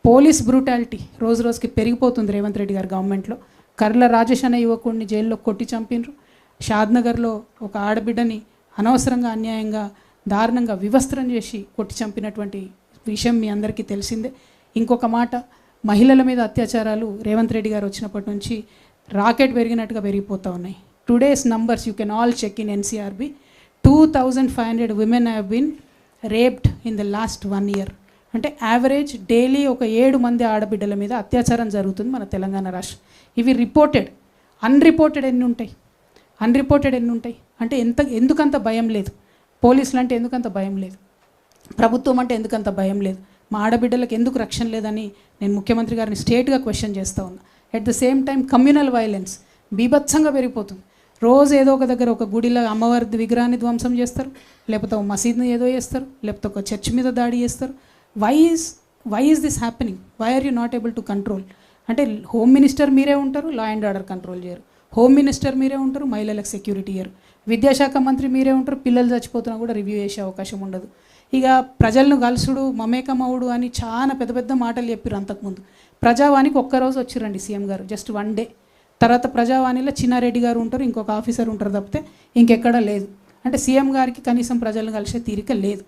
Police brutality రోజు రోజుకి పెరిగిపోతుంది రేవంత్ రెడ్డి గారి గవర్నమెంట్లో. కర్ల రాజేష్ అనే యువకుడిని జైల్లో కొట్టి చంపినరు. షాద్నగర్లో ఒక ఆడబిడ్డని అనవసరంగా అన్యాయంగా దారుణంగా వివస్త్రం చేసి కొట్టి చంపినటువంటి విషయం మీ అందరికీ తెలిసిందే. ఇంకొక మాట, మహిళల మీద అత్యాచారాలు రేవంత్ రెడ్డి గారు వచ్చినప్పటి నుంచి రాకెట్ పెరిగినట్టుగా పెరిగిపోతూ ఉన్నాయి. Today's numbers you can all check in NCRB. 2500 women have been raped in the last 1 year. అంటే యావరేజ్ డైలీ ఒక 7 మంది ఆడబిడ్డల మీద అత్యాచారం జరుగుతుంది మన తెలంగాణ రాష్ట్రం. ఇవి రిపోర్టెడ్. అన్రిపోర్టెడ్ ఎన్ని ఉంటాయి? అంటే ఎందుకంత భయం లేదు? పోలీసులు అంటే ఎందుకంత భయం లేదు? ప్రభుత్వం అంటే ఎందుకంత భయం లేదు? మా ఆడబిడ్డలకు ఎందుకు రక్షణ లేదని నేను ముఖ్యమంత్రి గారిని స్ట్రేట్గా క్వశ్చన్ చేస్తూ ఉన్నా. At the same time communal violence బీభత్సంగా పెరిగిపోతుంది. రోజు ఏదో ఒక దగ్గర ఒక గుడిలో అమ్మవారి విగ్రహాన్ని ధ్వంసం చేస్తారు, లేకపోతే ఒక మసీద్ని ఏదో చేస్తారు, లేకపోతే ఒక చర్చ్ మీద దాడి చేస్తారు. Why is this happening? Why are you not able to control? అంటే హోమ్ మినిస్టర్ మీరే ఉంటారు, లా అండ్ ఆర్డర్ కంట్రోల్ చేయరు. హోమ్ మినిస్టర్ మీరే ఉంటారు, మహిళలకు సెక్యూరిటీ ఇయ్యరు. విద్యాశాఖ మంత్రి మీరే ఉంటారు, పిల్లలు చచ్చిపోతున్నా కూడా రివ్యూ చేసే అవకాశం ఉండదు. ఇక ప్రజలను గలుసుడు, మమేకమవుడు అని చాలా పెద్ద పెద్ద మాటలు చెప్పారు అంతకుముందు. ప్రజావానికి ఒక్కరోజు వచ్చిరండి సీఎం గారు, జస్ట్ 1 day. తర్వాత ప్రజావాణిలో చిన్నారెడ్డి గారు ఉంటారు, ఇంకొక ఆఫీసర్ ఉంటారు తప్పితే ఇంకెక్కడా లేదు. అంటే సీఎం గారికి కనీసం ప్రజలను కలిసే తీరిక లేదు.